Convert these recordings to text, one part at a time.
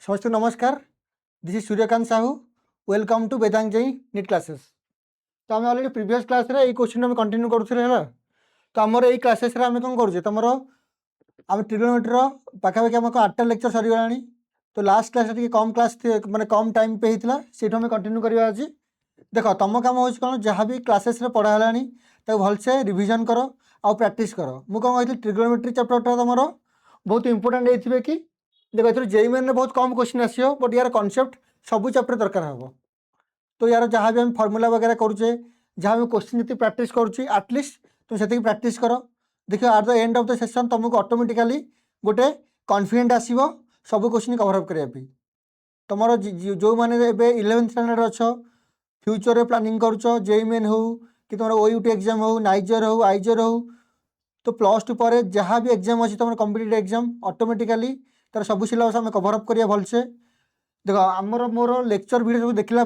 समस्त नमस्कार। This is Suryakant Sahu. Welcome to Vedang Jain NEET classes. तो आम अलरेडी प्रीवियस क्लास रे ये क्वेश्चन आम कंटिन्यू करूँ है। तो आमर ये क्लासेस रे आम कौन करुचे तुम आम ट्रिगोनोमेट्री पाखापाखि आम 8टा लेक्चर सरीगला। तो लास्ट क्लास कम क्लास माने कम टाइम पे होता से कंटिन्यू करवा आज। देख तुम कम हो कौन जहाँ भी क्लासेस पढ़ा है भलसे रिविजन कर आउ प्रैक्टिस कर। मुझे कौन कही ट्रिगोनोमेट्री चैप्टर तुम बहुत इंपोर्टेंट ये कि देख ये जेई मेन बहुत कम क्वेश्चन आसो बट यार कॉन्सेप्ट सब चैप्टर दरकार हम। तो यार जहाँ भी हम फर्मूला वगैरह करुचे जहाँ भी क्वेश्चन जी प्रैक्टिस करुच्ची एटलिस्ट तुम से प्रैक्टिस कर। देख at the end of the session तुमको ऑटोमेटिकली गोटे कॉन्फिडेंट आसो सब क्वेश्चन कवर अप करने। तुम जो मैंने 11th स्टैंडर्ड अच्छ फ्यूचर रे प्लानिंग करुच जेई मेन हो कि तुम ओयूटी एग्जाम हो नाइजर हो आइजर हो तो प्लस टू पर जहाँ भी एग्जाम अच्छी तुम कॉम्पिटिटिव एग्जाम ऑटोमेटिकली तार सब सिलेबस आम कवर अप करिया भलसे। देख आमर मोर लेक्चर वीडियो सब देखला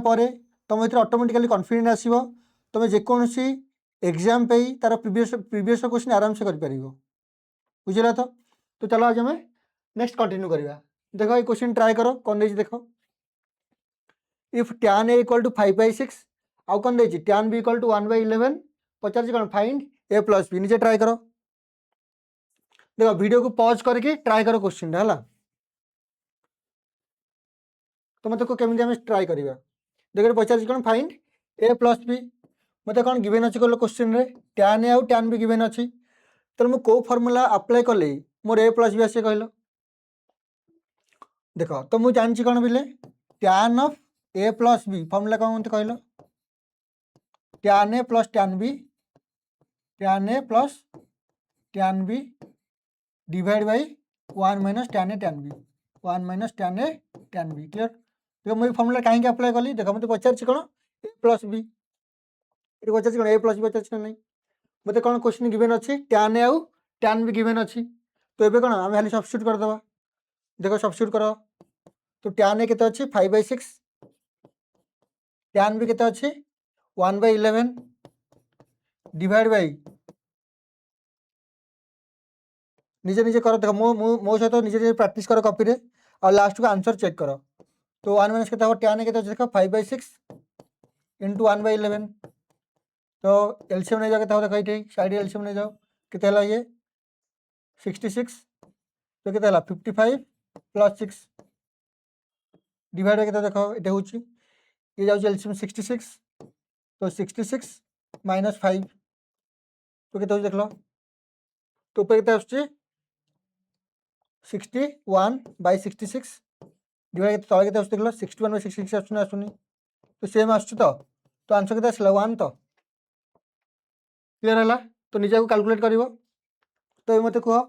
तुम ये ऑटोमेटिकली कॉन्फिडेंट आसो तुम जेकोसी एग्जाम पे तार प्रीवियस क्वेश्चन आराम से कर बुझेगा। तो चलो आज हमें नेक्स्ट कंटिन्यू करवा। देख ये क्वेश्चन ट्राई करो कौन दे देख if tan a equal to 5/6 आउ कौन दे tan b इक्वल टू 1/11 पचार कौन फाइंड a प्लस बी। निजे ट्राई करो। देख वीडियो को पॉज करके ट्राई करो क्वेश्चन है। तो मत केमी आम ट्राई करवा। देख पचार कौन फाइंड ए प्लस बी मत कौन गिवेन अच्छे कहल क्वेश्चन रे tan ए आउ tan बी गिवेन अच्छी। तो मुझे कौ फर्मूला अप्लाई कले मोर ए प्लस बी आसे कहल। देख तो मुझे जानची कौन बोले tan of A plus B formula कौन मत कहल tan A plus tan B divide by 1 minus tan A tan B 1 minus tan A tan B. Clear. देखो मुझे फर्मूला कहीं अप्लाई कली देख मत पचार कौन ए प्लस बी ये पचार कौन ए प्लस बी पचार ना मत कौन क्वेश्चन गिवेन अच्छी tan ए आउ tan बी गिवेन अच्छी। तो ये कौन आम खाली सब्स्टिट्यूट करदे। देख सब्स्टिट्यूट कर। तो tan ए केते अच्छी 5/6 tan बी केते अच्छी 1/11 डिवाइड बाई निजे निजे कर। देख मो सहित निजे निजे प्रैक्टिस कर कॉपी रे और लास्ट को आंसर चेक कर। तो 1 माइनस के tan ए के देख 5/6 इंटू 1/11 तो एलसीएम नहीं जाओ के देख साइड एलसीएम नहीं जाओ के ये 66 तो के 55 प्लस 6 डिवाइड के देख ये हूँ ये जाऊँ एलसीएम 66 तो 66 माइनस 5 तो के देख लो तो ऊपर के 61/66 डिवाइड तले के देख लो 61/66 आसुनी तो सेम आसुच तो आंसर के 1 तो क्लियर है। तो निजे को कैलकुलेट कर। तो ये मत कह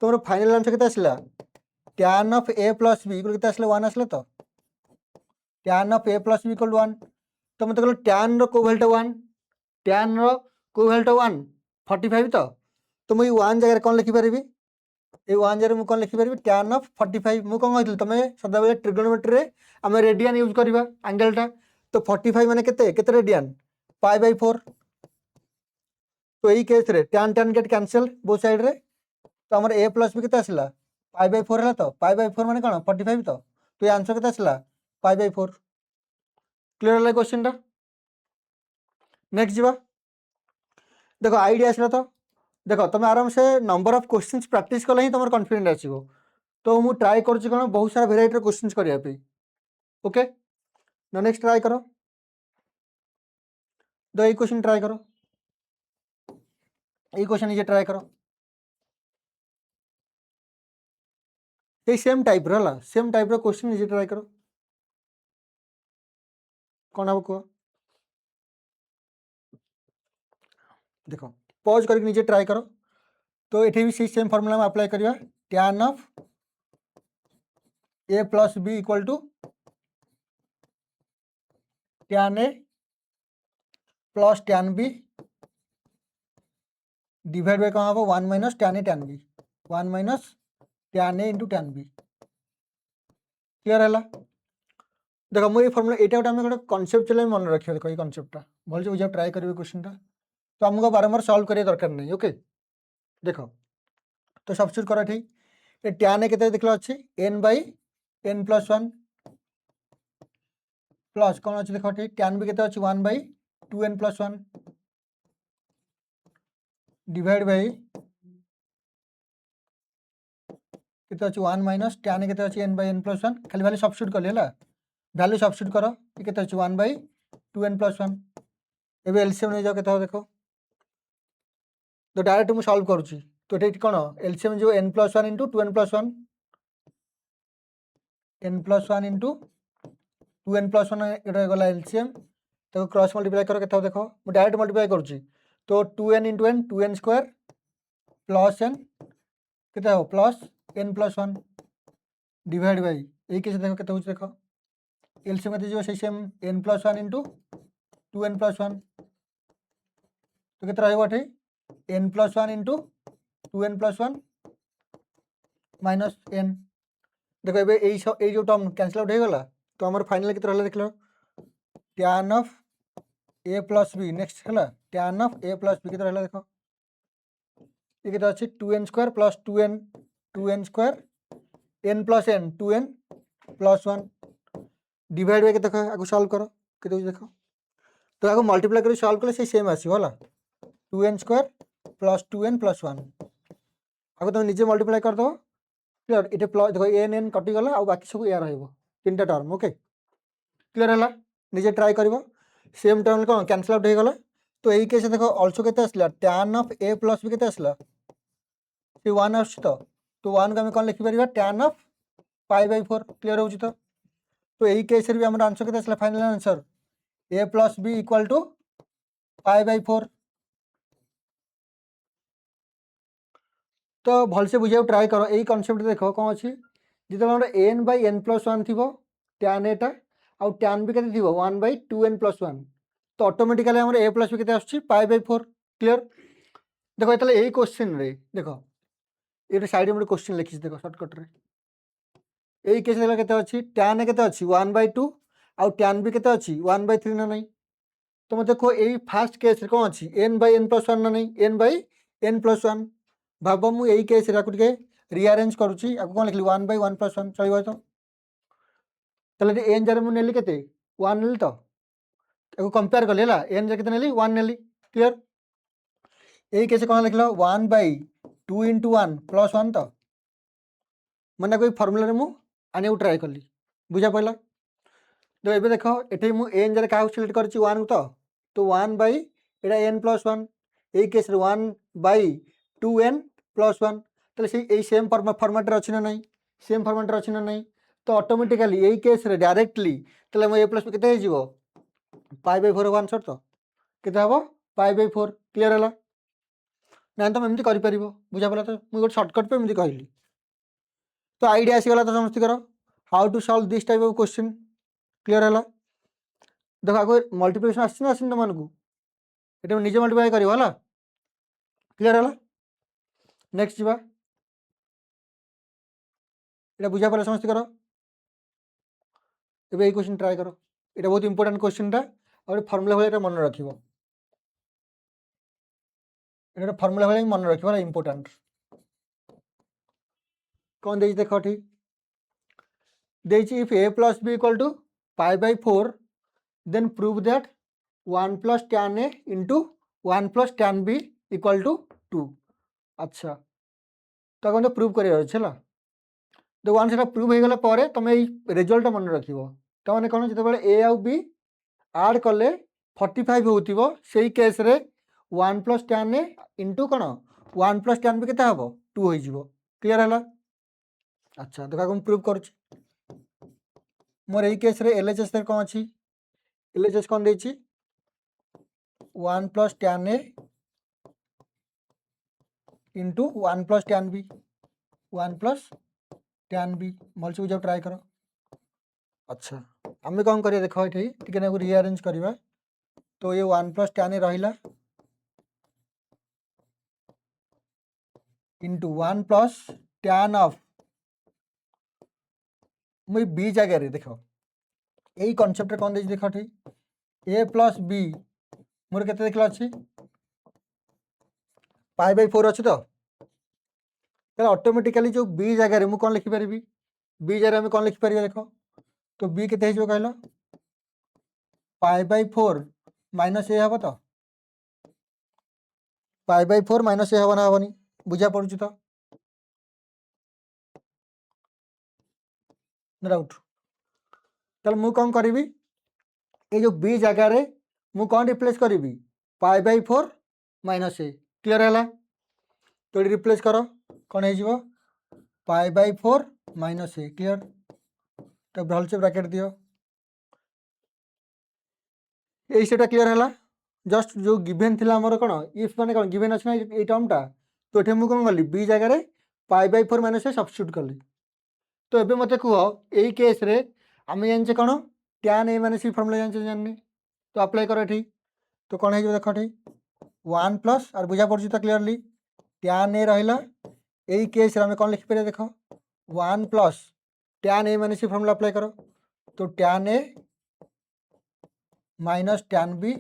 तुम फाइनल आंसर के आसला tan of A plus B के आसला 1 आसला तो tan of A plus B equal 1 तो मत कह tan रो कोवेल्ट 1 tan रो कोवेल्ट 1 45 तो मुझे 1 जगह कौन लिखिपारि ये 1 जगह मुझे कौन लिखिपारि tan ऑफ 45 मुझे कौन कही तुम सदा बेले ट्रिगोनोमेट्री रे आम रेडियन यूज करवा एंगलटा तो 45 माने केते रेडियन π/4 तो यही केस रे tan tan get cancel both side रे तो आमर ए प्लस बी केते आसला π/4 है तो π/4 माने कौन 45 तो ये आंसर केते आसला π/4। क्लियर है क्वेश्चन टा। नेक्स्ट जीवा। देखो आइडिया आसला तो देख तुम आराम से नंबर ऑफ क्वेश्चंस प्रैक्टिस कले ही तुम कॉन्फिडेंट आसो। तो मुझे ट्राई कर बहुत सारा भेराइटी क्वेश्चंस करने। ओके नेक्स्ट ट्राई करो। तो ये क्वेश्चन ट्राई करो ये क्वेश्चन ये ट्राई करो ये सेम टाइप रो सेम टाइप रो क्वेश्चन निजे ट्राई करो कौन हम कह। देखो पॉज करके निजे ट्राई करो। तो ये भी सही सेम फॉर्मूला में अप्लाई करवा tan of A plus B equal to tan A plus tan B divide by कौन हम 1 minus tan A tan B 1 minus tan A into tan B. Clear है। देख मुझे फर्मूला यहाँ गोटे गोटे कनसेप्चुअल मन रखिए। देख ये कनसेप्टा भल बुझा ट्राई करेंगे क्वेश्चन टा तो आमको बारंबार सल्व करिया दरकार नहीं। ओके देख तो सब्स्टिट्यूट कर ठीक ये tan ए केते देखलो अच्छी n/11 n प्लस 1 प्लस कौन अच्छे देख tan बी के 1/2n प्लस 1 डिवाइड बाई के 1 माइनस tan के n/n प्लस 1 खाली वैल्यू सब्स्टिट्यूट कले है वैल्यू सब्स्टिट्यूट कर के 1/2n प्लस 1 एवं एलसीएम नहीं जाओ के देख तो डायरेक्ट मुझे सॉल्व करुच्ची तो ये कौन एलसीएम जो n plus 1 into 2n plus 1 n plus 1 into 2n plus 1 ये गला एलसीएम तो क्रॉस मल्टीप्लाई कर के देख मुझे डायरेक्ट मल्टीप्लाई करुच्ची तो 2n into n 2n square plus n के plus n plus 1 divide by यही केस देख के देख एलसीएम के से same n plus 1 into 2n plus 1 तो के रही n plus 1 into 2n plus 1 minus n देखो ये जो टर्म कैंसल आउट हो गला तो हमारे फाइनल के रहा देख लो tan of a plus B next है tan of a plus B के रहा देख ये के अच्छे 2n square plus 2n square n plus n 2n plus 1 divide by के देख आगे सॉल्व करो के देख तो आगे मल्टीप्लाई कर सॉल्व कले से सेम आसो है 2n square plus 2n plus 1 आगे तुम निजे मल्टीप्लाई कर दो क्लियर ये प्लस देखो n कटिगला आ बाकी सब या तीन टर्म ओके क्लियर है निजे ट्राई कर सेम टर्म कौन कैंसल आउट हो गला तो यही केस देखो अल्सो के आसला tan of a plus B के आसला से 1 आस तो 1 को आम कौन लिखिपर tan ऑफ π/4 क्लियर हो तो यही केस भी हमारे आंसर के आसला final answer a plus B equal to π/4 तो भलसे बुझे ट्राए कर यही कनसेप्ट देख कौन अच्छी जो n/n प्लस 1 थी tan एटा आउ tan बी के 1/2n प्लस 1 तो ऑटोमेटिकली हमारे a प्लस बी के π/4 क्लियर देखो ये यही क्वेश्चन रे देखो ये साइड में क्वेश्चन लिखी देख सर्टकट रे यही केस के अच्छी tan के अच्छी 1/2 आउ tan बी के अच्छी 1/3 ना नहीं तो मैं देखो यही फास्ट केस कौन अच्छी n/n प्लस 1 ना नहीं n/n प्लस 1 भाव मु यही केस टे रिअरेंज करुच्ची कौन लिखली 1/1 प्लस 1 चलो तो एन जार मुझे के 1 नेली तो कंपेयर कली है एन जार के 1 नेली क्लियर यही केस कौन लिख 1/2 इंटू 1 प्लस 1 तो मैंने कोई फर्मुला मुझे आने ट्राए कली बुझा पड़ा तो ये देख ये मुझे एन जार क्या सिलेक्ट कर 1 तो 1/n प्लस 1 यही केस 1/2n प्लस 1 तो यही सेम फर्माट अच्छी ना नहीं सेम फर्माट अच्छी ना नहीं तो ऑटोमेटिकली यही केस डायरेक्टली तो ए प्लस के π/4 आंसर तो के π/4 क्लियर है ना तुम एमती कर बुझा पड़ा तो मुझे सर्टकट पे एमती कहली तो आइडिया आसीगला तो समझ कर how to solve this type of question clear है देखो आगे मल्टीप्लिकेशन आसी तुमको ये निजे मल्टीप्लाई कर क्लियर है नेक्स्ट जा ये बुझा पड़ा समझ कर ये क्वेश्चन ट्राए करो ये बहुत इंपोर्टेंट क्वेश्चन और फर्मुला भाई मन रख फर्मुला भाई मन रख इंपोर्टेंट कौन दे देख ठीक if a plus B equal to π/4 then prove that 1 plus tan a into 1 plus tan b equal to 2 अच्छा तो कौन प्रूव कर तो वन से प्रूव हो गला तुम रिजल्ट मन रख तो मैंने कौन जो ए आउ बी आड कले 45 हो से केस रे 1 प्लस tan a इंटू कौन 1 प्लस tan b के 2 हो क्लियर है अच्छा देखा मुझे प्रूव कर मोर यही केस रे एलएचएस कौन अच्छी एलएचएस कौन देछि 1 plus tan a into 1 plus tan b 1 plus tan b भलसे बुझा ट्राए करो अच्छा आम कौन कर देख ये रिअरेंज करवा तो ये 1 प्लस tan a रहा इंटू 1 प्लस tan ऑफ मुझे बी जगह देख यही कनसेप्ट कौन देख ठीक ए प्लस बी मोर के देख अच्छी π/4 अच्छी तो ऑटोमेटिकली जो बी जगह मुझे कौन लिखिपारि बी जगह आम कौन लिखिपर देख तो बी के कहल π/4 माइनस ए हम तो π/4 माइनस ए हम ना हेनी बुझा पड़ू तो डाउट ताल मु कौन करी ये जो बी जगार मु कौन रिप्लेस करी π/4 माइनस ए क्लीयर है तो ये रिप्लेस कर कौन हो π/4 माइनस ए क्लीयर तो भल से ब्रैकेट दियो यही से क्लीयर है जस्ट जो गिवेन थी आमर कौन इफ मैंने कौन गिवेन अच्छे ना ये टर्मटा तो ये मुझे कौन कली बी जगार π/4 माइनस ए सब्स्टिट्यूट कली तो ये मत कह यही केस रे आम जाने कौन tan a minus b formula जानी तो अप्लाई कर ये तो कौन हो देख ये 1 प्लस और बुझा पड़ी तो क्लीयरली tan a रहा यही केस आम कौन लिखिपर देख 1 plus tan a minus b formula apply कर तो tan a minus tan b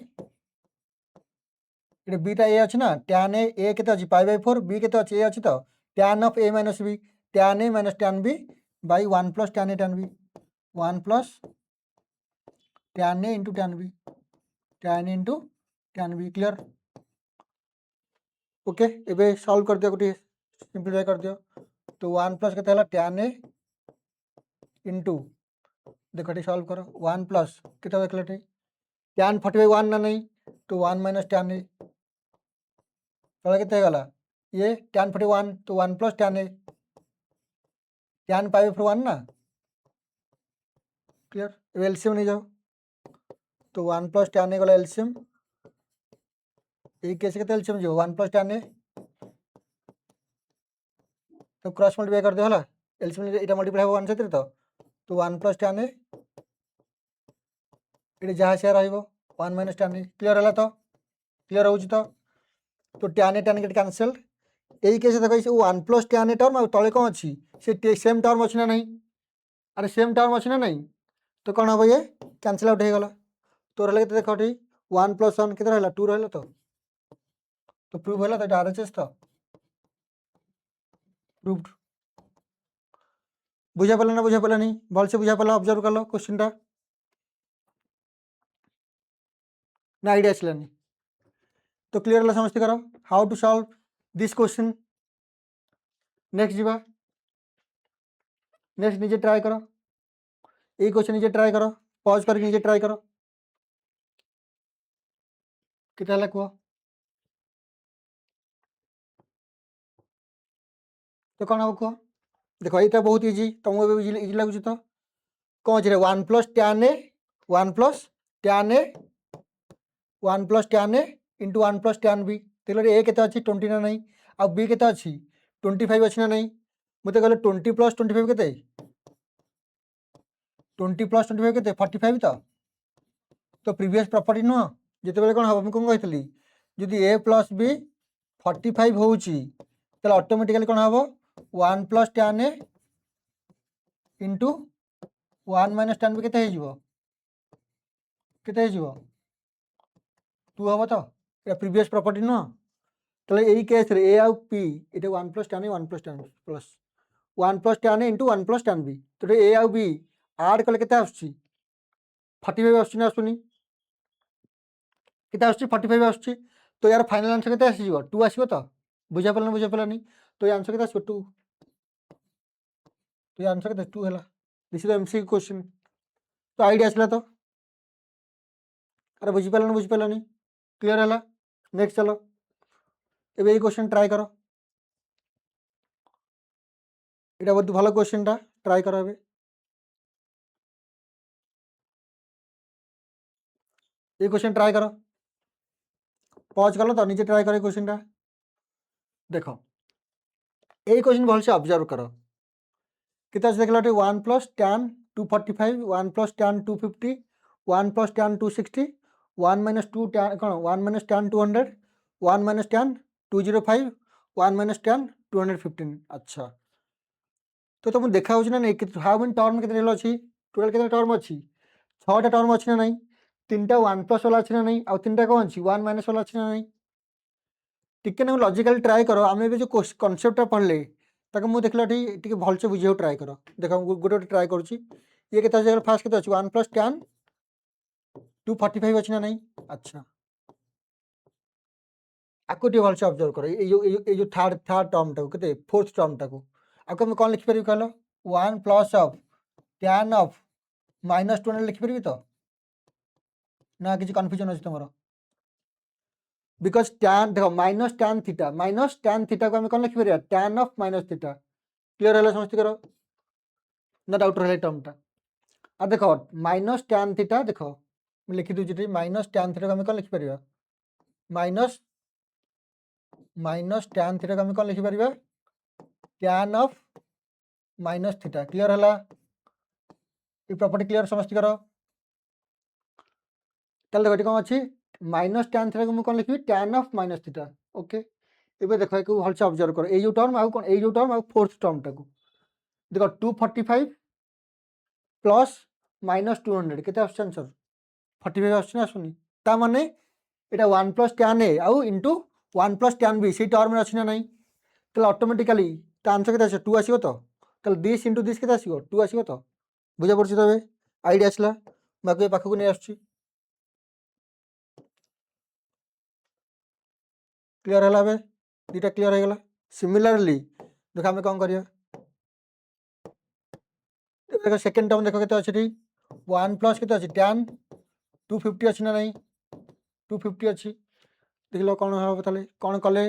ये बीटा ए अच्छी ना tan a के π/4 b के अच्छी ए अच्छी तो tan of a minus b tan a minus tan b by 1 plus tan a tan b 1 plus tan a into tan b tan a into tan b clear okay एबे solve कर दियो गोटे simplify कर दियो तो 1 plus के tan a into देख solve कर 1 प्लस के देख tan 40/1 ना नहीं तो 1 माइनस tan a के गला ये tan 41 तो 1 प्लस tan a tan π/1 ना क्लियर एलसीएम नहीं जाओ तो 1 प्लस tan a गला एलसीएम एक कैसे एलसीएम जो 1 प्लस tan a तो क्रॉस मल्टीप्लाई कर दियो हला एलसीएम एटा मल्टीप्लाई हो 1 से तो 1 प्लस tan a ये जहाँ से रहिबो 1 माइनस tan a क्लियर है तो क्लियर हो तो tan a गेट कैंसल यही केस देखो 1 प्लस tan a टर्म तले कौन अच्छी से सेम टर्म अच्छी ना नहीं अरे सेम टर्म अच्छी ना नहीं तो कौन हम ये कैंसल आउट हो गला तो रहा देख 1 प्लस 1 के 2 रहा तो प्रूव है तो आरएचएस तो प्रूव्ड बुझा पाला ना बुझा पाला नहीं भल से बुझा पाला ऑब्जर्व कर लो क्वेश्चन टा ना आइडिया आसलानी तो क्लियर है समझते करो how to solve this question next जीवा नेक्स्ट निजे ट्राई करो ये क्वेश्चन निजे ट्राई करो पॉज करके निजे ट्राई करो कितना है कह तो कौन हम कह देखो ये बहुत इजी तुमको इजी लगुच तो कौन अच्छे 1 plus tan a 1 plus tan a 1 plus tan a into 1 plus tan b तो ए के अच्छी 20 ना नहीं आ बी के अच्छी 25 अच्छी ना नहीं मत कहले 20 प्लस 25 के 20 प्लस 25 के 45 तो प्रीवियस प्रॉपर्टी नुह जिते कौन हम कौन कही जदि ए प्लस बी 45 हो ऑटोमेटिकली कौन हम 1 plus tan a into 1 minus tan b के 2 हम तो प्रीवियस प्रॉपर्टी नुह तो यही केस रे ए आउ पी ये 1 plus tan a 1 plus tan plus 1 plus tan a into 1 plus tan b तो ए आउ बी आड कले के 45 आसुनी आसुनी के 45 आसुची तो यार फाइनल आंसर के 2 आसो तो बुझा पालानी तो ये आंसर के 2 तो ये आंसर के 2 है दिस इज एमसीक्यू क्वेश्चन तो आइडिया आसला तो अरे बुझी पालानी क्लियर है नेक्स्ट चलो एबे ये क्वेश्चन ट्राई करो এটা बहुत ভালো क्वेश्चनটা ट्राई करो एबे ये क्वेश्चन ट्राई करो पॉज कर लो तो नीचे ट्राई करो क्वेश्चनটা देखो এই क्वेश्चन भल से ऑब्जर्व करो कितना देख लो 1 plus tan 245 1 plus tan 250 1 plus tan 260 1 minus 2 tan कौन 1 minus tan 200 1 minus tan 205 1 minus tan 215 अच्छा तो तुम देखा ना नहीं हाउ मेनी टर्म के अच्छी टोटाल के टर्म अच्छी 6टा टर्म अच्छी ना नहीं 3टा 1 प्लस वाला अच्छी ना नहीं आउ 3टा कौन अच्छी 1 माइनस वाला अच्छी ना नहीं टिके ना लॉजिकली ट्राई करो आम जो कनसेप्टा पढ़ले ताको मुझे देखल टे भलसे बुझे ट्राए कर देख गोटे गोटे ट्राए करुँची ये के फास्ट के 1 + tan 245 अच्छी ना नहीं अच्छा आपको टे भलसे ऑब्जर्व कर ये जो थर्ड टर्म टाक के फोर्थ टर्म टाक आपको कौन लिखिपर कह 1 + tan ऑफ -200 लिखिपर तो ना किसी कन्फ्यूजन अच्छे तुम बिकज tan देखो -tan थीटा को आम कौन लिखिपर tan ऑफ -थीटा क्लीयर है समझते करो ना डाउट रहा टर्मटा आ देख -tan थीटा देख लिखी दूसरी -tan थीटा को आम कौन लिखिपर -tan थीटा को आम कौन लिखिपर tan ऑफ -थीटा क्लीयर है ये प्रॉपर्टी क्लीयर समझते करो ताल देखो कौन अच्छी -tan थीटा को मुझे कौन लिखी tan ऑफ -थीटा ओके ये देख एक भलसे ऑब्जर्व कर ये टर्म आउ कौन ये टर्म आउ फोर्थ टर्म टाक देख 245 प्लस -200 के आंसर 45 आसुनी आसुनी ता माने एटा 1 + tan a आउ इंटू 1 + tan b से टर्म अच्छी ना नहीं तो ऑटोमेटिकली आंसर के 2 आसो तो दिस इंटू दिस के 2 आसो तो बुझा पड़ी तो आईडिया आसला मैं पाखक नहीं आस क्लीयर है दुटा क्लीयर हो गला सिमिलरली देख आम कौन कर देखो सेकेंड टर्म देखो के अच्छी 1 + के tan 250 अच्छी ना नहीं 250 अच्छी देख लो कौन हम ताले कौन कले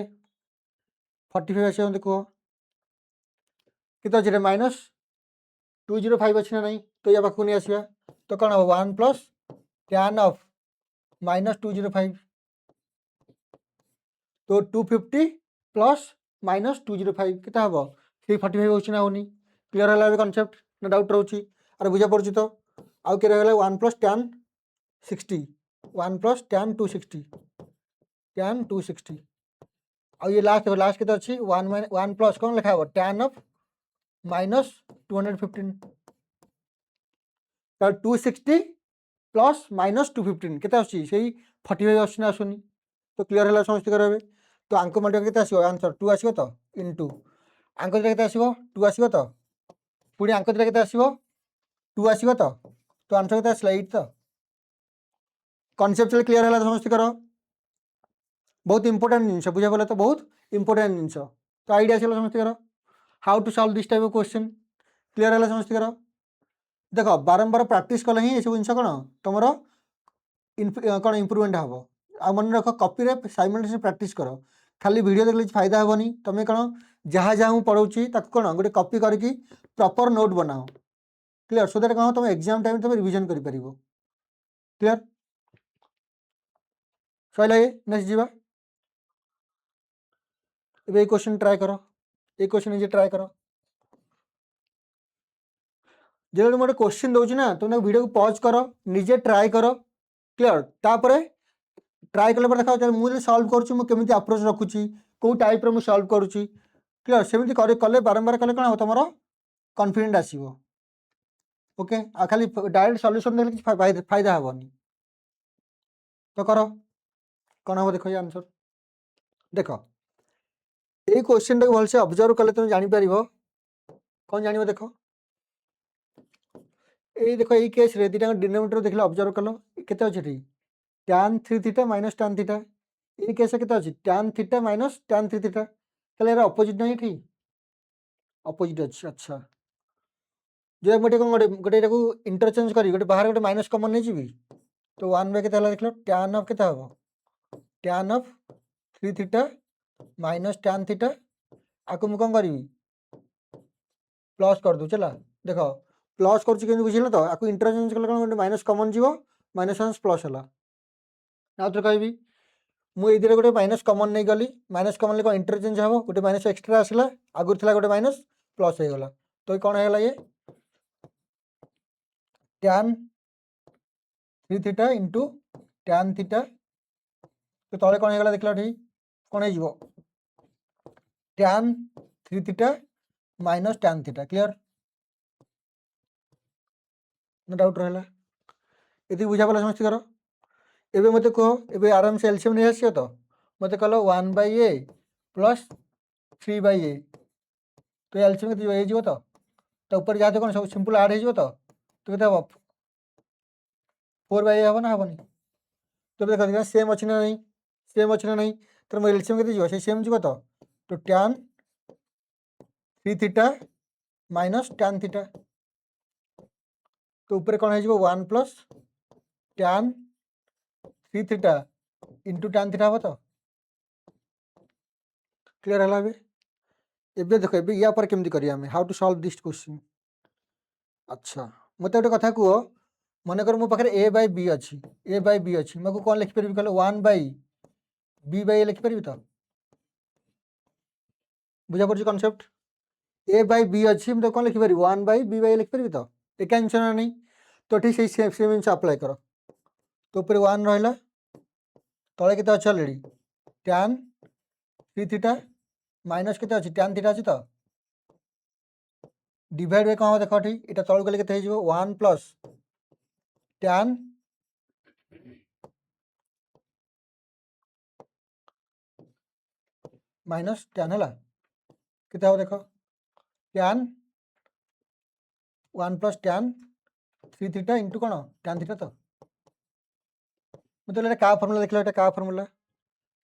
45 आस कह के -205 अच्छी ना नहीं तो या पाखक नहीं आसवा तो कौन हम 1 + tan ऑफ -205 तो 250 प्लस -205 के हम 345 हो ना क्लीयर है कनसेप्ट ना डाउट रोचे अरे बुझा पड़ी तो आउ के रहा 1 + tan 60 1 + tan 260 tan 260 आउ ये लास्ट के अच्छी 1 प्लस कौन लिखा tan ऑफ -215 तो 260 प्लस -215 के 45 आसुनी आसुनी तो क्लीयर है समझते करेंगे तो आंक मल्टीप्लाई के आंसर 2 आसो तो इंटू आंक दुटा के 2 आसो तो पुणी आंक दुटा के 2 आसो तो आंसर के 8 तो कनसेप्चुअली क्लीयर है समझते कर बहुत इंपोर्टेंट जिन बुझा पड़े तो बहुत इंपोर्टेंट जिन तो आईडिया आस समझते कर how to solve this type of question clear है समझते कर देख बारंबार प्रैक्टिस कले ही सब जिन कौन तुम कौन इम्प्रूवमेंट हम आ मन रख कॉपी साइमल्टेनियसली प्रैक्टिस कर खाली वीडियो देखले फायदा हेनी तुम कौन जहाँ जहाँ पढ़ाऊँगी कौन गोटे कॉपी करके प्रॉपर नोट बनाओ क्लीयर सो दैट कौन तुम एग्जाम टाइम तुम रिवीजन कर क्लीयर सही नेक्स्ट जीवा ये क्वेश्चन ट्राए कर ये क्वेश्चन निजे ट्राए कर जो गोटे क्वेश्चन दूसरी ना तुम वीडियो को पॉज कर निजे ट्राए कर क्लीयर तापर ट्राए कला देखा मुझे सल्व करुँच अप्रोच रखुची कौ टाइप रो सल्व करुँची क्लीयर सेमती कले बारंबार कले कौन तुम कॉन्फिडेंट आसो ओके आ खाली डायरेक्ट सॉल्यूशन देखले फायदा हेनी तो कर कौन हम देख आंसर देख ये क्वेश्चन टाक भलसे ऑब्जर्व कले तुम जापर कौन जान देख ये देख ये केस रे दुटा डिनोमिनेटर देखले ऑब्जर्व कल के अच्छे tan 3 theta minus tan theta ये केस के tan theta minus tan 3 theta ताहले यार अपोजिट नहीं ठीक अपोजिट अच्छे अच्छा जो मुझे कौन गोटे गोटे इंटरचेंज करी गोटे बाहर गोटे माइनस कमन नहीं जी तो 1 के देख tan ऑफ के हम tan of 3 theta minus tan theta आपको मुझे कौन करी प्लस कर दूँ चला देख प्लस कर बुझे तो आपको इंटरचेंज कले कौन गोटे माइनस कमन जीव माइनस माइनस प्लस है ना तो कहि मुझे गोटे माइनस कमन नहीं गली माइनस कमन कौन इंटरचेंज हम गोटे माइनस एक्सट्रा आसला आगुरी था गोटे माइनस प्लस हो गला तो कौन है ये tan 3 theta into tan theta तो तले कौन होगा देखला ठीक कौन हो tan 3 theta minus tan theta clear ना डाउट रहा ये बुझा पड़ा समझते कर एबे मत कह एबे आराम से एलसीएम नहीं आसियो तो मत कल 1/a प्लस 3/a तो एलसीएम के तो ऊपर जाते कौन सब सिंपल आड हो तो केते हम 4/a हम ना हेनी तो देखो सेम अच्छी ना नहीं सेम अच्छी ना नहीं तो एलसीएम के सेम जीव तो tan 3 theta minus tan theta तो ऊपर कौन हो 1 plus tan 3 theta into tan theta हम तो क्लियर है एबे देखो एबे या पर केमती करिया हमें how to solve this question अच्छा मते गोटे कथा कह मन कर मो पाखे ए बाय बी अच्छी ए बाय बी अच्छी मैं कौन लिखिपारि कहले 1 बाय बी बाय ए लिखिपारि तो बुझा पड़ी कॉन्सेप्ट ए बाय बी अच्छी मैं कौन लिखिपारि 1 बाय बी बाय ए लिखिपारि तो एक आंसर ना नहीं तो ठीक से सेम जिनिस अप्लाई कर तो ऊपर 1 रहा तले केते अच्छे ऑलरेडी tan 3 थीटा माइनस केते अच्छी tan थीटा अच्छी तो डिवाइड बाय कौन देखो ठीक इटा तळु गले केते हो 1 प्लस tan माइनस tan है केते हो देखो tan 1 plus tan 3 theta into कौन tan थीटा तो मतलब क्या फॉर्मूला देख लो क्या फॉर्मूला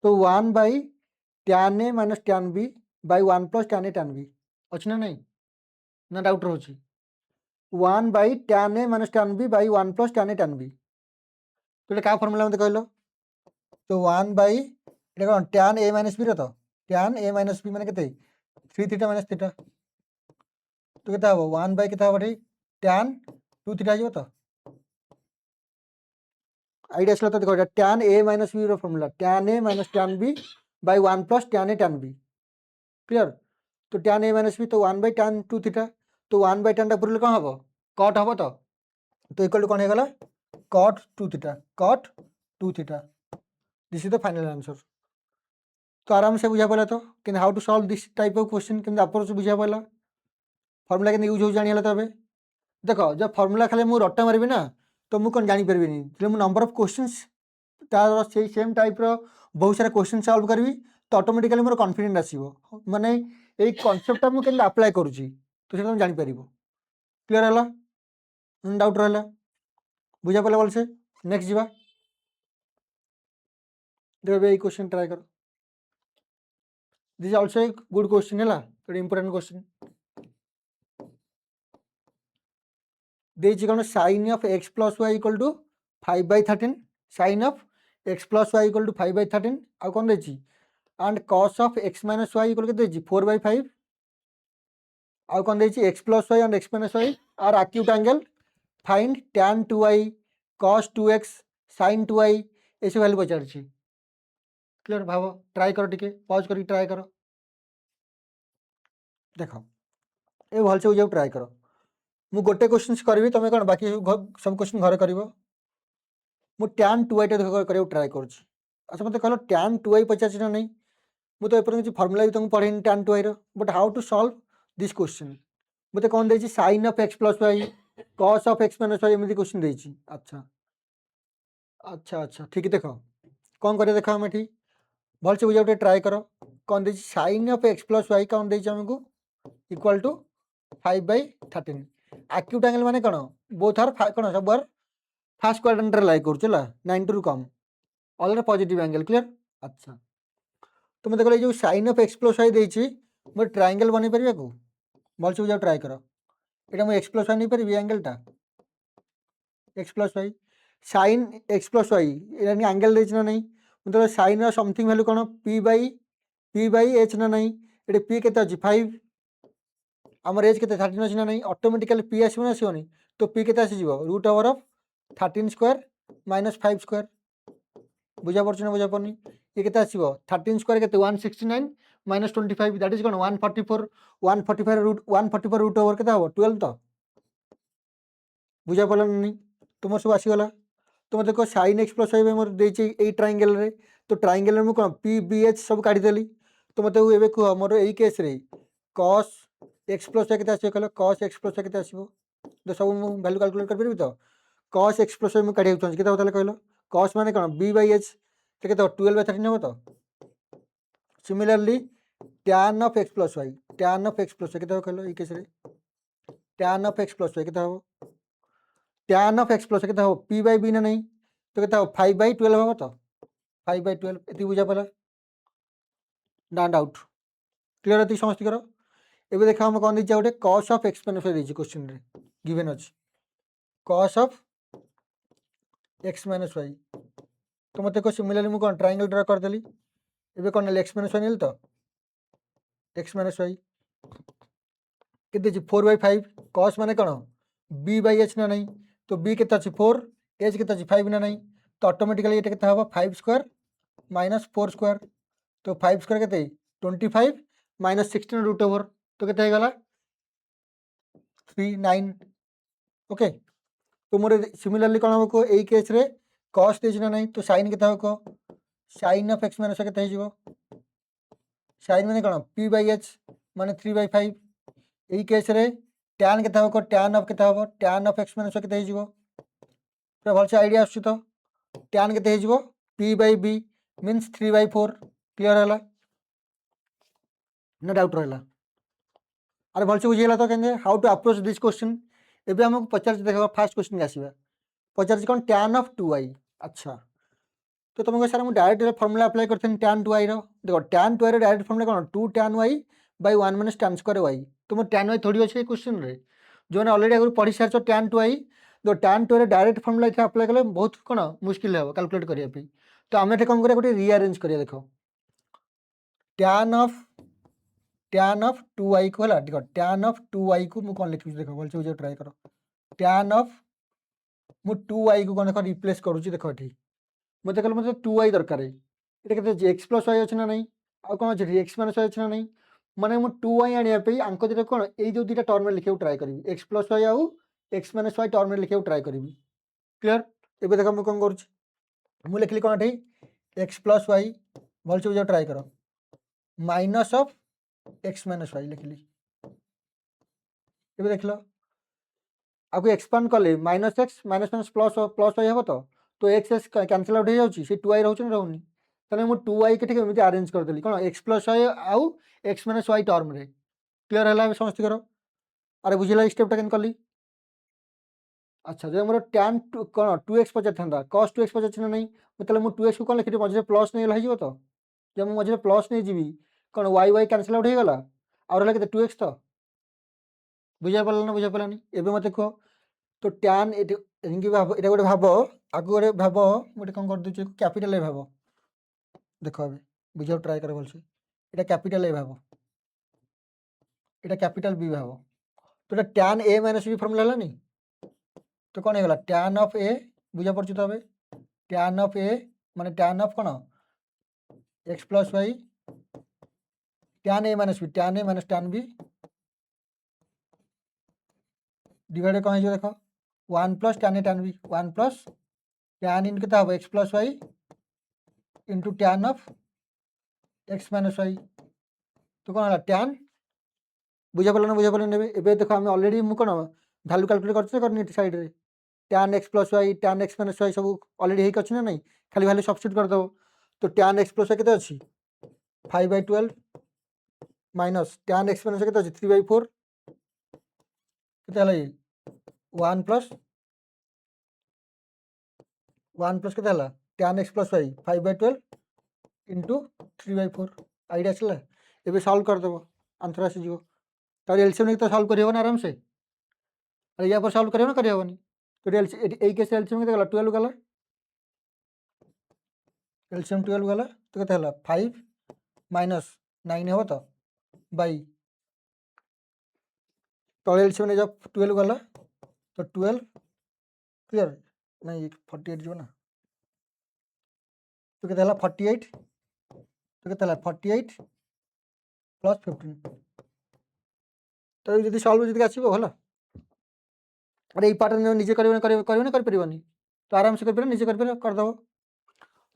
तो 1 by tan a minus tan b by 1 plus tan a tan b अच्छी ना नहीं ना डाउट रोची 1 by tan a minus tan b by 1 plus tan a tan b तो क्या फॉर्मूला मत कहलो तो 1 बाय एटा कौन tan a माइनस b तो tan a माइनस b माने केते 3 थीटा माइनस थीटा तो केते हबो 1 बाय केते हबो ठीक tan 2 थीटा जो तो आइडिया असला तो देखो tan a माइनस b रो formula tan a minus tan b by 1 plus tan a tan b clear तो tan a माइनस b तो 1 बाय tan 2 थीटा तो 1 बाय tan टा पुरले कौन हबो cot हबो तो इक्वल टू कौन हेगला cot 2 थीटा this is the final answer तो आराम से बुझा पड़ा तो कि how to solve this type of question कि अप्रोच बुझा पड़ा फॉर्मूला के यूज हो जानिला तबे देखो जब फॉर्मूला खाली मु रट्टा मारबी ना तो मु कौन जानी परबिनी जे मु नंबर ऑफ क्वेश्चंस तार से सेम टाइप रो बहुत सारा क्वेश्चन सॉल्व करबी तो ऑटोमेटिकली मोर कॉन्फिडेंस आसीबो माने एई कांसेप्ट मु केन अप्लाई करूची तो से तुम जानी परिबो क्लियर हला डाउट रहला बुझा पड़ला बोल से नेक्स्ट जीवा देखो ए क्वेश्चन ट्राई करो दिस आल्सो एक गुड क्वेश्चन है वेरी इंपोर्टेंट क्वेश्चन देछि कोन sin of x plus y equal to 5/13 sin of x plus y equal to 5/13 आ कोन देछि and cos of x minus y equal के देछि 4/5 आ कोन देछि x plus y and x minus y are acute angle find tan 2y cos 2x sin 2y ऐसे value पचार छी clear भाव try करो टिके pause करी ट्राई करो देखो ए भल से बुझाउ ट्राई करो मु गोटे क्वेश्चन करबी तमे कोन बाकी सब क्वेश्चन घरे करबो मु tan 2y टा करियो ट्राई करछि अच्छा मते कहलो tan 2y पचार ना नहीं मु तो एपर କିଛି फार्मूला भी तुमको पढ़ेनी tan 2y रो but how to solve this question मते कोन देछि sin of x plus y cos of x minus y एमिति क्वेश्चन देछि अच्छा अच्छा अच्छा ठीक है देखो कौन करे देखो हम ठीक भल से बुझा ट्राई करो कौन देछि sin of x plus y कौन देछि हमको इक्वल टू 5/13 एक्यूट एंगल माने कोन बोथ आर कोन सब बार फर्स्ट क्वाड्रेंट रे लाई करछला 90 रु come all positive angle clear अच्छा तो मैं देखो जो sin of x plus y देछि मो ट्रायंगल बनै परिबा को भल से बुझा ट्राई करो एटा मो x plus y नै परिबी एंगल टा x plus y sin x plus y यानी एंगल देछि ना नहीं मतलब sin रो समथिंग वैल्यू कोन p h ना नहीं एटे p केते अछि 5 हमर एज केते 13 अछि ना नहीं ऑटोमेटिकली p आसीबो ना आसीबोनी तो p केते आसी जीवो root over of 13 square minus 5 square बुझा पड़छ ना बुझा पड़नी ये केते आसीबो 13 स्क्वायर केते 169 माइनस 25 दैट इज कोन 144 रूट ओवर केते हबो 12 तो बुझा पड़ला नहीं तुम सब आसी गला तुम देखो sin x plus y मोर देछि ए ट्रायंगल रे तो ट्रायंगल रे मु कोन p b h सब काढी देली तो मते एबे को मोर एई केस रे cos x plus y केते आसीबो कहलो cos x plus y केते आसीबो तो सब मु वैल्यू कैलकुलेट कर परबी तो cos x plus y मु काढी होछ केते होतले कहलो cos माने कोन b by h तो केते 12/13 हो तो similarly tan of x plus y tan of x plus केते कहलो ई केस रे tan ऑफ x प्लस केते हो tan ऑफ x प्लस केते हो p बाय b ना नहीं तो केते हो 5/12 हो तो 5/12 एति बुझा पला ना डाउट क्लियर अति समझ करो एबे देखा हम कोन दिचा गोटे cos of x minus y दिची क्वेश्चन रे गिवन अछि cos of x minus y तो मते को सिमिलरली मु कोन ट्रायंगल ड्रा कर देली एबे कोन x माइनस y नेल तो x माइनस y केते 4/5 cos माने कोन b/h ना नहीं तो b केते अछि 4 h केते अछि 5 ना नहीं तो ऑटोमेटिकली एटा केते हबो 5 स्क्वायर माइनस 4 स्क्वायर तो 5 स्क्वायर केते 25 माइनस 16 रूट ओवर तो केते गला 3 9 ओके तो मोर सिमिलरली कोन हम को एई केस रे cos देजना नहीं तो sin केते हो को sin ऑफ x माइनस केते हिजबो sin माने कोन p/h माने 3/5 एई केस रे tan केते हो को tan ऑफ केते हो tan ऑफ x माइनस केते हिजबो तो भल से आईडिया आछी तो tan केते हिजबो p/b मींस 3/4 क्लियर होला ना डाउट रहला अरे भल से बुझियला तो केंगे how to approach this question एबे हमको पचार देखा फर्स्ट क्वेश्चन के आसीबा पचार कोन tan ऑफ 2y अच्छा तो तुमको सर मु डायरेक्ट फार्मूला अप्लाई करथन tan 2y रो देखो tan 2y row direct formula cone 2 tan y by 1 minus tan square y तुम tan y थोड़ी अछि क्वेश्चन रे जो ने ऑलरेडी अगर पढ़ी सारछ tan 2y तो tan 2 रे डायरेक्ट फार्मूला इथे अप्लाई करले बहुत कोन मुश्किल है कैलकुलेट करिया पे तो हम एथे कम करे गोटे रीअरेंज करिया देखो tan ऑफ 2y को हला देखो tan ऑफ 2y को मु कोन लिखि देखो बोल से ट्राई करो tan ऑफ मु 2y को कोन देखो रिप्लेस करूची देखो एठी मते कहले मते 2y दरकार एटा केते x प्लस y अछि ना नहीं आ कोन अछि x माइनस y अछि ना नहीं माने मु 2y आनिया पे अंक दिटा कोन एई जो दिटा टर्म लिखियो ट्राई करबी x प्लस y आउ x माइनस y टर्म लिखियो ट्राई करबी क्लियर एबे देखा मु कोन करूची मु लिखली कोन एठी x प्लस y भल से बुझा ट्राई करो minus of x minus y लिखली एबे देखलो आगु एक्सपांड कले minus x minus minus plus plus y हे तो एक्स एक्स कैंसल आउट हो जाऊँगी से 2y रोचे रोनी तेना मुझे 2y के ठीक एमती आरेंज करदेली कौन एक्स प्लस वाई आउ एक्स माइनस वाई टर्म रे क्लियर है समस्त कर अरे बुझेगा स्टेपटा केन कली अच्छा जो मोर tan कौन 2x पचार था cos 2x पचार ना नहीं मतलब मुझे 2x को कौन लिखी मझे प्लस नहीं हो तो जब मुझे मझे प्लस नहीं जी कौन वाई वाई कैंसल आउट हो गला और रहा 2x तो बुझा पारा ना बुझा पारानी एवं मत कह तो tan रिंगी भाव ये गोटे भाव आगु गोटे भाव गोटे कौन कर दूचे कैपिटल ए भाव देख अभी बुझा ट्राए कर भलसे ये कैपिटल ए भाव ये कैपिटल बी भाव तो ये tan A minus B formula है नहीं तो कौन है tan ऑफ ए बुझा पड़छ तो tan ऑफ ए माने tan ऑफ कौन x plus Y tan A minus tan B divide कौन है देखो 1 plus tan A tan B 1 plus tan इन कितना हो x plus Y into tan of x minus Y तो कौन है tan बुझा पाला ना बुझा पाला एबे देखो हम ऑलरेडी मु कौन वैल्यू कैलकुलेट करछे करनी साइड रे tan x plus Y tan x minus Y सब ऑलरेडी हेक अछि ना नहीं खाली वैल्यू सब्स्टिट्यूट कर दो तो tan x प्लस वाई केते अछि 5/12 माइनस tan x माइनस केते अछि 3/4 केते हला 1 प्लस केते हला tan x plus Y 5/12 into 3/4 idea चला एबे सॉल्व कर देबो आंसर आसी जीवो तार एलसीएम नहीं तो सॉल्व करियो ना आराम से अरे या पर सॉल्व करियो ना करियो बनी तो एई केस एलसीएम केते गला 12 गला एलसीएम 12 गला तो केते हला 5 माइनस 9 हो तो बाई तो एलसीएम ने जब 12 गला तो 12 क्लियर नहीं 48 जो ना तो केते हला 48 तो केते हला 48 प्लस 15 तो यदि सॉल्व जदि आसीबो भला अरे ये पार्ट निजे करियो ना कर परिबनी तो आराम से कर परियो निजे कर दबो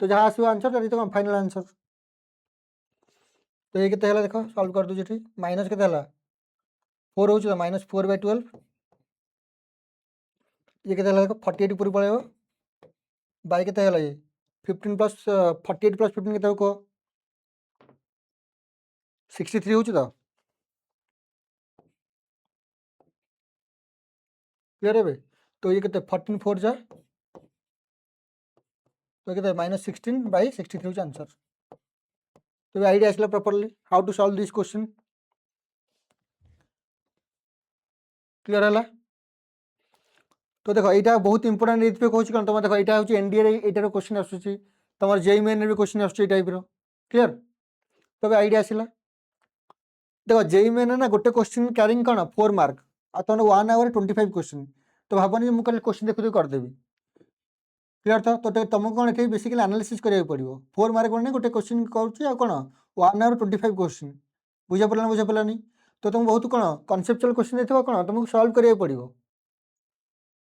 तो जहाँ आसीबो आंसर जदि तो फाइनल आंसर तो ये केते हला देखो सॉल्व कर दो जेठी माइनस केते हला 4 होउछ तो माइनस 4/12 ये केते हला देखो 48 ऊपर पळेबो बाई केते हला ये 15 प्लस 48 प्लस 15 केते हो को 63 होउछ तो क्लियर है? तो ये कहते 14 4 जा तो कहते -16/63 होची आंसर। तो आइडिया आसला properly how to solve this question. Clear है? तो देखो यहाँ बहुत इंपोर्टेंट ये कहूँ कौन तुम देखो यहाँ हूँ एनडीए यार क्वेश्चन आसूसी तुम जेई मेन भी क्वेश्चन आस टाइप क्लियर। तो आइडिया आसला देखो जेई मेन ना गोटे क्वेश्चन क्यारिंग कौन 4 मार्क आ तुम 1 आवर 25 क्वेश्चन तो भावनी मुझे क्वेश्चन देखु करदेवी। क्लियर तो तुमको कौन ये बेसिकली एनालिसिस करा पड़ो 4 मार्क कौन गोटे क्वेश्चन कौन 1 आवर 25 क्वेश्चन बुझा पड़ा बुझा पड़ानी तो तुमको बहुत कौन कनसेप्चुअल क्वेश्चन देखो कौन तुमको सॉल्व करा पड़ो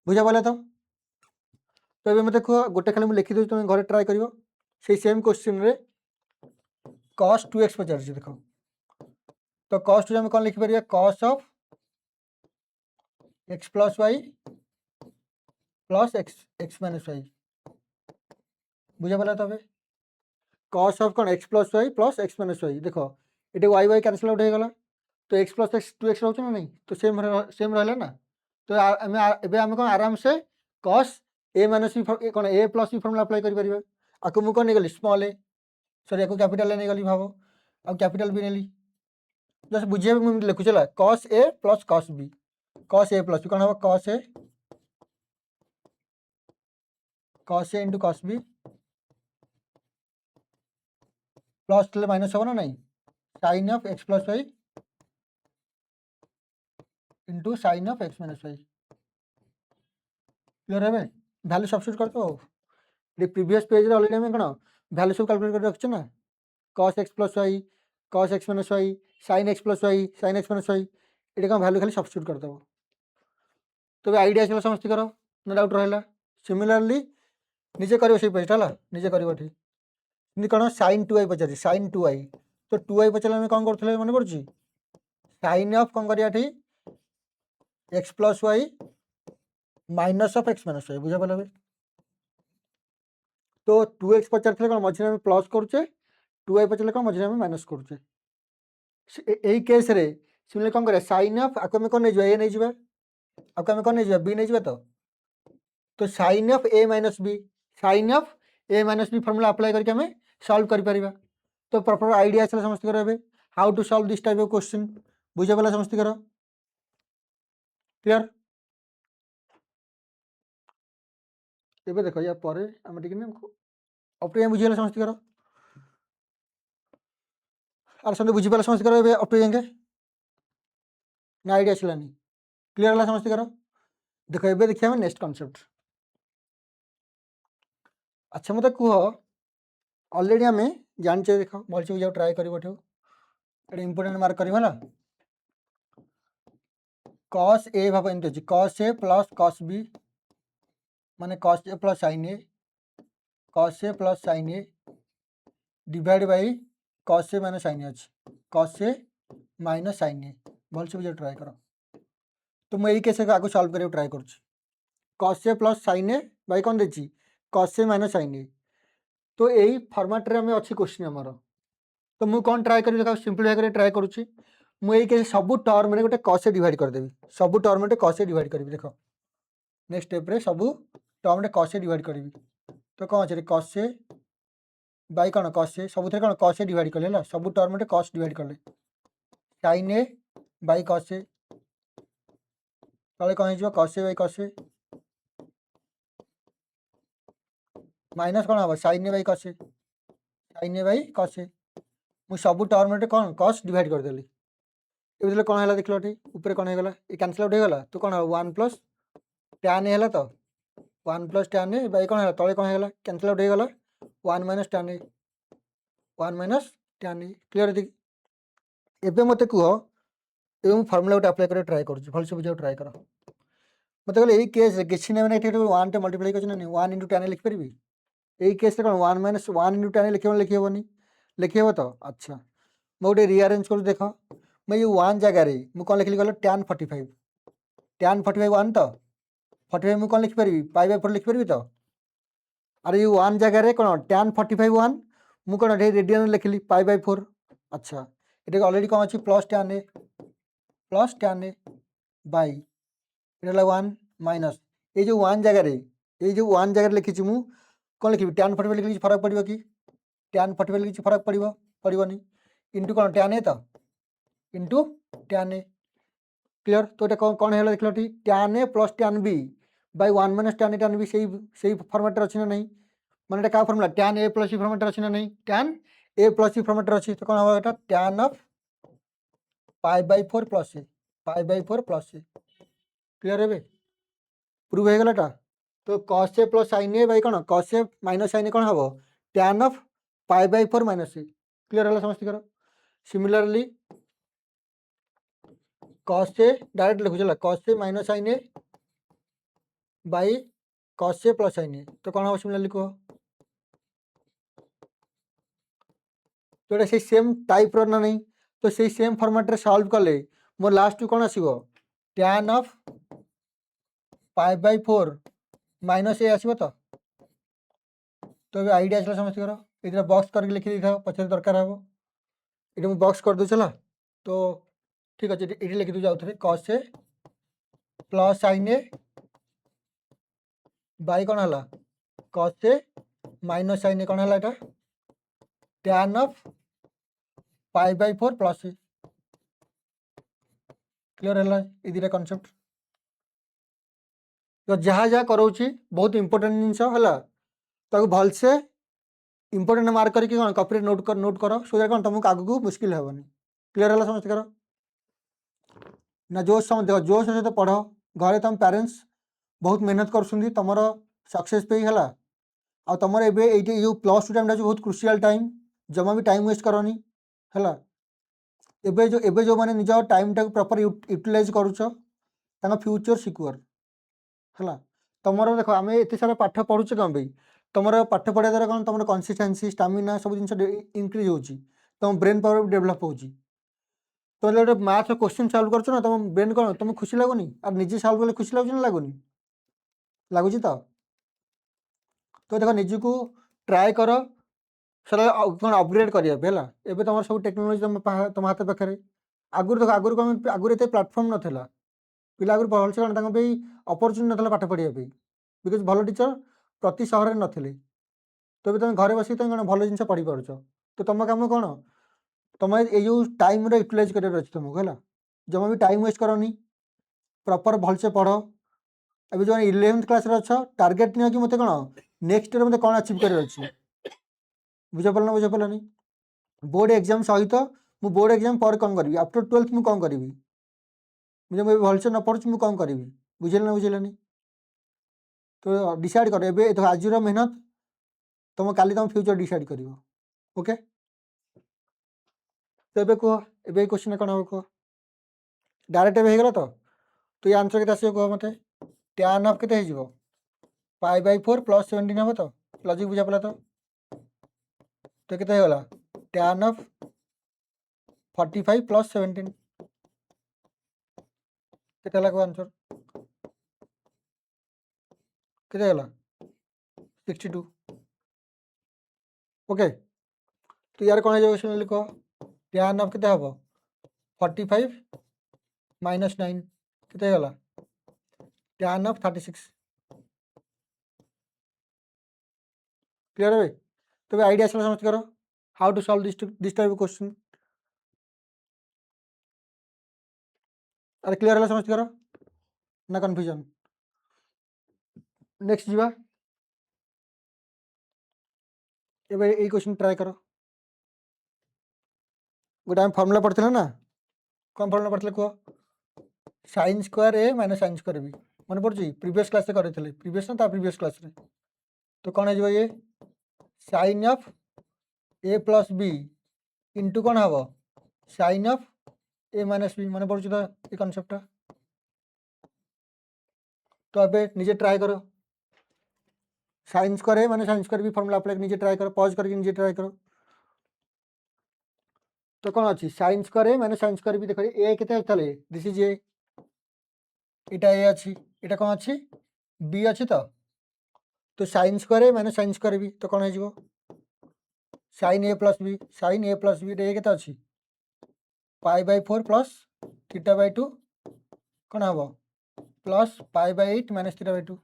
बुझा पड़ा। तो ये मत कह गोटे खाली मुझे लिखिदी तुम घर ट्राए कर सेम क्वेश्चन रे cos 2x पचार देख तो cos 2 कौन लिखिपर cos of x plus Y plus X minus Y बुझा पड़ा। तब cos ऑफ कौन x plus Y plus X minus Y देख ये वाई वाई कैंसल आउट होगा तो x प्लस एक्स 2x रोचे ना नहीं तो सेम रहा ना। तो आम कौन आराम से cos a माइनस बी कौन a plus B formula apply कर आपको मुझे कौन नहीं स्मॉल ए सॉरी आपको कैपिटल नहीं गली भाव अब कैपिटल भी नहीं जस्ट बुझे मुझे लिखुच cos a plus cos b cos a plus कौन हम cos a into cos b plus minus हम ना नहीं sine of x plus Y into sine of X minus Y. Clear है? वैल्यू सब्स्टिट्यूट कर दो प्रीवियस पेज रे already हम कौन वैल्यू सब कैलकुलेट कर रखिए ना cos x plus Y cos x minus Y sin x plus Y sin x minus Y ये कौन वैल्यू खाली सब्स्टिट्यूट कर दो। तो आइडिया आसला समस्त कर नो डाउट रहा। सिमिलरली निजे कर पेजटा है निजे कर कौन sin 2i पचार sin 2i तो 2i पचारे कौन कर मन पड़ी sin ऑफ कौन कर X plus Y minus of X minus Y बुझा पड़ा। तो 2x पचार कौन मझे आम प्लस करुचे 2i पचारे कौन मझे आम माइनस करुचे यही केस रे सिमिलर कौन कर sin ऑफ आपको आम कौन नहीं ए नहीं जावा आपको आम कौन नहीं बी नहीं जावा तो sin of a minus B sin of a minus B formula apply करके हमें सॉल्व कर पारिबा। तो प्रॉपर आइडिया आसला समस्त कर how to solve this type of question बुझा पड़ा समस्त कर क्लियर। ये देख या पर आम टे अप टू बुझीगला समस्त कर आर समझ बुझीपारा समस्त कर अप टू जाएंगे ना आइडिया आसलानी क्लियर है समस्त कर देख ए देखिए नेक्स्ट कॉन्सेप्ट। अच्छा मत कह ऑलरेडी आम जानचे देख भल से ट्राए कर इंपोर्टेंट मार्क कर cos a भाव एमती अच्छी cos a plus cos b माने cos a plus sin a cos a plus sin a divide by cos a minus sin a अच्छी cos a minus sin a भल से बुझे try कर। तो मुझे केस आगे सॉल्व कर ट्राए कर cos a plus sin a by कौन देखी cos a minus sin a तो यही फॉर्मेट रे हमें अच्छी क्वेश्चन आमर। तो मुझे कौन ट्राए कर सिंपल भाग ट्राए करुँची मुझे सब टर्म गोटे cos a डिवाइड करदेवी सब टर्म गोटे cos a डिवाइड करी देख नेक्स्ट स्टेप रे सब टर्म cos a डिवाइड करी तो कौन अच्छे cos a बाई कौन cos a सब कौन cos a डिवाइड कले सब टर्म गोटे cos डिवाइड कले sin a by cos a तले कौन हो cos a by cos a minus कौन हम sin a by cos a sin a by cos a मुझे सब टर्म गोटे कौन cos डिवाइड करदेली ये कौन है देख लो ऊपर कौन होगा ये कैंसल आउट होगा तो कौन 1 प्लस tan है तो 1 प्लस tan ए बाई कौन है तले कौन होगा कैंसल आउट होगा 1 माइनस tan ए 1 माइनस tan ए क्लियर है। एबे मत कह ये फर्मूला गोटे अप्लाई कर ट्राए कर भल से बुझा ट्राए कर मत कहले यही केस किसी ना मैंने 1 टे मल्टीप्लाई कर 1 इंटू tan ए लिखिपारि यही केस कौन 1 माइनस 1 इंटू tan ए लिखी लिखी तो अच्छा मैं गोटे रिअरेंज कर देख मैं ये 1 जगह मुझे कौन लिखली कहल tan 45 tan 45 1 तो 45 मुझे कौन लिखिपारि पाई बाय 4 लिखिपारि तो अरे ये 1 जगह कौन tan 45 1 मुझे कौन रेडियन लिखली पाई बाय 4 अच्छा ये ऑलरेडी कौन अच्छी plus tan A by 1 minus ये जो 1 जगह लिखी मु कौन लिखी tan 45 लिखी फरक पड़ो कि tan 45 लिखी फरक पड़ोनी इंटू कौन tan ए तो इंटू tan ए क्लियर तो ये कौन है देख लो tan A plus tan B by 1 minus tan A tan B से फॉर्मेट अच्छी ना नहीं माने क्या formula tan A plus C format अच्छी ना नहीं tan A plus C format अच्छी तो कौन हम एटा tan of π/4 plus A π/4 plus A clear है प्रूव हो गलाटा तो cos A plus sin A by कौन cos A minus sin A कौन हम tan of π/4 minus A clear है समझ करो सिमिलरली cos ए डायरेक्ट लिखु चला cos A minus sin A bye cos A plus sin ए तो कौन हम सिमिलरली को जोटा से सेम टाइप रो ना नहीं तो से सेम फॉर्मेट रे सॉल्व कले मोर लास्ट कौन आसीबो tan ऑफ π/4 माइनस ए आसीबो तो अभी आईडिया आसला समझ करो इधर बॉक्स करके लिखि था पछे दरकार हबो इधर मु बॉक्स कर दो चला तो ठीक अछि इधर लिखि दो जाउ थे cos A plus sin A by कौन हला cos A minus sin A कौन हला एटा tan of π/4 plus A clear है ये कॉन्सेप्ट तो जहाँ जहाँ कराऊँगी बहुत इंपोर्टेंट जिनस है भलसे इंपोर्टेंट मार्क करके कौन कॉपी नोट कर सो दैट कौन तुमको आगू मुश्किल हेनी क्लियर है समझ कर ना जोश समय देख जोश सहित पढ़ घरे तुम पेरेंट्स बहुत मेहनत कर तुम सक्सेस पे है आ तुम ये प्लस टू टाइम बहुत क्रुशियल टाइम जमा भी टाइम वेस्ट करनी है एबे जो मैंने निज टाइम टाक प्रॉपर यूटिलाइज करुच फ्यूचर सिक्योर है तुम देख आम एत सारा पाठ पढ़ुचे कौन भाई तुम पाठ पढ़ा द्वारा कौन तुम कंसिस्टेंसी स्टामिना सब जिन इंक्रीज हो तुम ब्रेन पावर भी डेभलप हो तुम जो मैथ क्वेश्चन सॉल्व कर ना तुम ब्रेन कौन तुमको खुशी लगुनि और निजे सॉल्व कले खुशी लगुच ना लगुनि लगुच तो देख निजक ट्राए कर सर कौन अपग्रेड करने एवं तुम सब टेक्नोलोजी तुम हाथ पाखे आगुरी देख आगुरी एत प्लाटफर्म नाला पिला आगुरी भलसे कौन अपरचुनिटी ना पाठ पढ़ाई बिकज भल टीचर प्रति सहर में नथिले तो तुम घरे बस कौन भल जिन पढ़ी पार्छ तो तुम कम कौन तुम ये टाइम यूटिलाइज कर तुमको है जमा भी टाइम वेस्ट करनी प्रॉपर भलसे पढ़ अभी जो 11th क्लास रे अच्छा टारगेट नहीं कि मत कौन नेक्स्ट ईयर मत कौन अचीव कर बुझापड़ा ना बुझापड़ानी बोर्ड एग्जाम सहित मु बोर्ड एग्जाम पर कौन करी आफ्टर 12th मुझे कौन करी मुझे भलसे न पढ़ुची मुझे कौन करी बुझे ना बुझेलानी तो डिसाइड कर ए तो आज मेहनत तुम काली तुम फ्यूचर डिसाइड कर ओके तो ये कह ए क्वेश्चन कौन हम कह डायरेक्ट एगला तो ये आंसर के कह मत tan ऑफ के π/4 प्लस 17 हम तो लॉजिक बुझा पड़ा तो के tan ऑफ 45 प्लस 17 के आंसर के 62 ओके तो यार कौन है लिख tan ऑफ के 45 माइनस 9 के tan ऑफ 36 क्लियर है भाई तो आइडिया समझ करो how to solve this type of question अरे क्लियर है समझ करो ना कन्फ्यूजन नेक्स्ट जीवा ये क्वेश्चन ट्राई करो गोटे आम फर्मुला पढ़ते ना कौन फर्मुला पढ़ते कह sin square A minus sin square B मन पड़ी प्रीवियस क्लास से करते प्रीवियस ना प्रीवियस क्लास रे तो कौन है ये sin of A plus B into कौन हम sin of A minus B मन पड़ू तो ये कनसेप्टा तो अबे निजे ट्राए करो sin square A minus sin square B formula apply निजे ट्राए करो पॉज करके निजे ट्राए करो तो कौन अच्छी sin square A minus sin square B देख ए के दिस इज ए इटा ए अच्छी इटा कौन अच्छी बी अच्छी तो sin square A minus sin square B तो कौन हो sin A plus B A के अच्छी π/4 प्लस θ/2 कौन हम plus pi by 8 minus theta by 2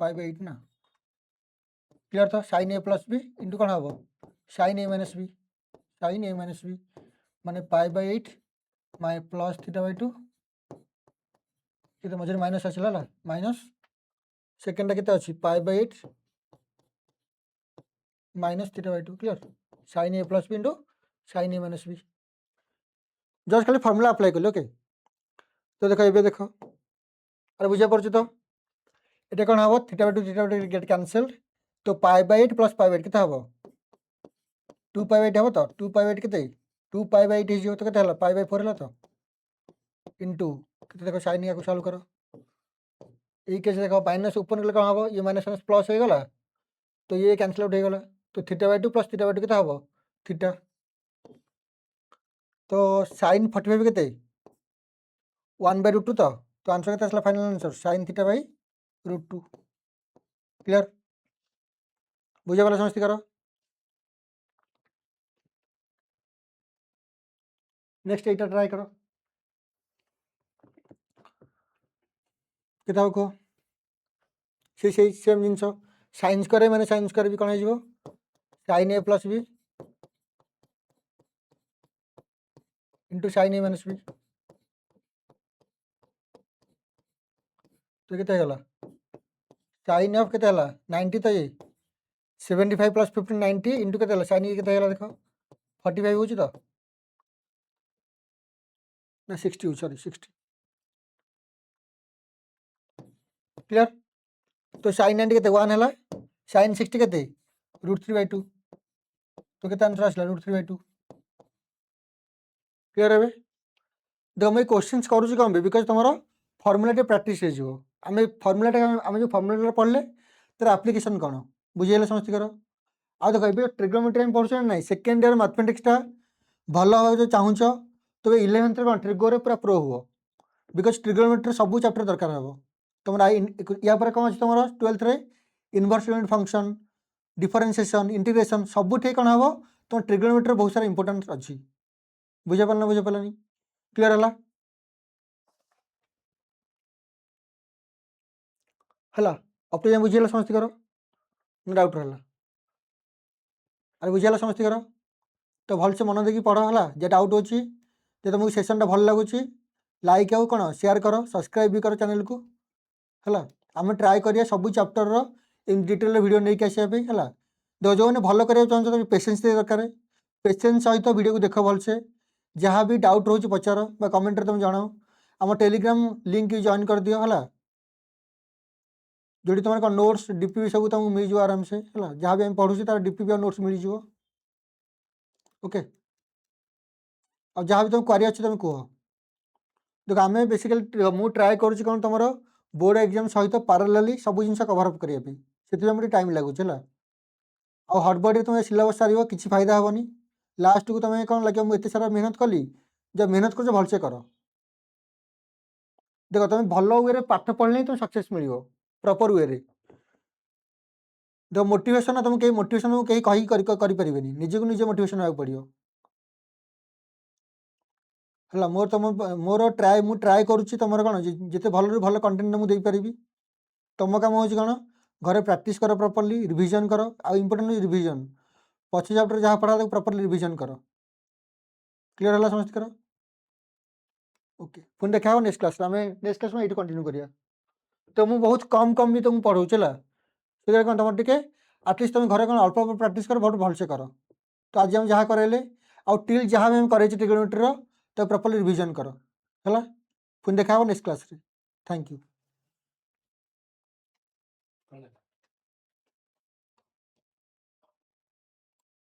pi by 8 ना क्लियर था sine A plus B into कौन हम साइन ए माइनस बी माने पाई बाई 8 माइ प्लस थीटा बाई 2 ये मझे माइनस आसला ना माइनस सेकेंड के अच्छी pi by 8 minus theta by 2 clear sine A plus B into sine A minus B just खाली फॉर्मूला अप्लाई कल ओके तो देखो ये देख अरे बुझा पड़े तो ये कौन हम थीटा बाई 2 गेट कैनसल्ड तो पाई बाई 8 प्लस पाई बाई 8 के हम 2 पाई बाई 8 हम तो 2 पाई बाई 8 के 2 पाई बाई 8 हो तो के पाई बाई 4 है तो इंटू के देखो साइन या सल्व करो ये केस देखो माइनस ऊपर निकले कौन हम ये माइनस माइनस प्लस हो गला तो ये कैनसल आउट हो गला तो theta by 2 plus theta by 2 के हम थीटा तो साइन 45 के 1 बाई √2 तो आंसर के final answer sine theta by √2 clear बुझा गला समझती करो नेक्स्ट एटा ट्राई करो किताब को से सेम जिन साइन स्क्वायर माने साइन स्क्वायर भी कौन हो sign A plus B into sine A minus B तो केते गला साइन ऑफ केते हला 90 तो ये 75 प्लस 15 90 इंटू केते हला साइन ए केते हला देखो 45 होची तो ना 60 सॉरी 60 क्लियर तो साइन 90 केते 1 हला साइन 60 केते √3/2 तो केते आंसर आसला √3/2 क्लियर है देखो मैं क्वेश्चंस करूँ कम बिकज तुम फर्मुला प्राक्ट हो आम फर्मुला आम जो फर्मुला पढ़ले तर आप्लिकेसन कौन बुझेगा समस्त कर आ देखो ये ट्रिग्नोमेट्री पढ़ुचे ना सेकेंड ईयर मैथमेटिक्सटा भल भाव जो चाहूच तो 11th कौन ट्रिगोरे पूरा प्रो हो बिकज ट्रिग्नोमेट्री सब चैप्टर दरकार हे तुम या कौन अच्छे तुम 12th inverse unit function differentiation integration सब ठीक कौन हम तुम ट्रिग्नोमेट्री बहुत सारा इंपोर्टेंस अच्छी बुझे पार ना बुझे पारानी क्लियर है अब तो बुझेगा समस्त कर डाउट रहा अरे बुझेगा समस्त कर तो भलसे मन देखिए पढ़ है जे डाउट अच्छी जो तुमको सेसनटा भल लगुच लाइक आउ कौन शेयर कर सब्सक्राइब भी कर चैनल को है आम ट्राए करिए सब चैप्टर इन डिटेल वीडियो नहीं आसापी है देखो जो मैंने भल करा चाहते पेसेंस दरकार पेसेंस सहित वीडियो को देख भलसे जहाँ भी डाउट रोचे पचार कमेंट तुम जनाओ आम टेलीग्राम लिंक जॉइन कर दियो है जो तुम नोट्स डीपीपी सब तुमको मिल जाए आराम से है जहाँ भी पढ़ुचे तार डीपीपी और नोट्स मिल जाए ओके और जहाँ भी तुम क्वेरी अच्छे तुम कह देखो आम बेसिकली मु ट्राए करुँच कौन तुम बोर्ड एग्जाम सहित पारालेली सब जिन कवर अप करने से टाइम लगुच है और हड़बड़ी तुम सिलेबस सार किसी फायदा हेनी लास्ट को तुम कौन लगे मुझे सारा मेहनत कली जब मेहनत कर भलसे कर देख तुम भल वे पाठ पढ़ले तुम सक्सेस मिल प्रॉपर वे देखो मोटिवेशन तुम कहीं मोटिवेशन कहीं कही करें निजे को निजे मोटिवेशन होगा पड़ो है मोर तुम मोर ट्राए मु ट्राए करुच्ची तुम कौन जिते भल भल कंटेन्ट मुझे पारि तुम कम हो कौन घरे प्रैक्टिस कर प्रॉपर्ली रिवीजन कर आ इंपोर्टेंट रिवीजन पछ चैप्टर जहाँ पढ़ा प्रॉपर्ली रिवीजन कर क्लियर है समझ कर ओके पुणी देखा नेक्स्ट क्लास नेक्स्ट क्लास में ये कंटिन्यू करिया तो मुझे बहुत कम कम भी तुमको पढ़ाऊँ है कौन तुम टे आटलिस्ट तुम घर कौन अल्प अल्प प्राक्ट कर बहुत भलसे कर तो आज हम जहाँ कराइले आउ टिल जहाँ भी कराई ट्रिग्नोमेट्री तो प्रॉपर्ली रिवीजन कर है पुणी देखा नेक्स्ट क्लास थैंक यू।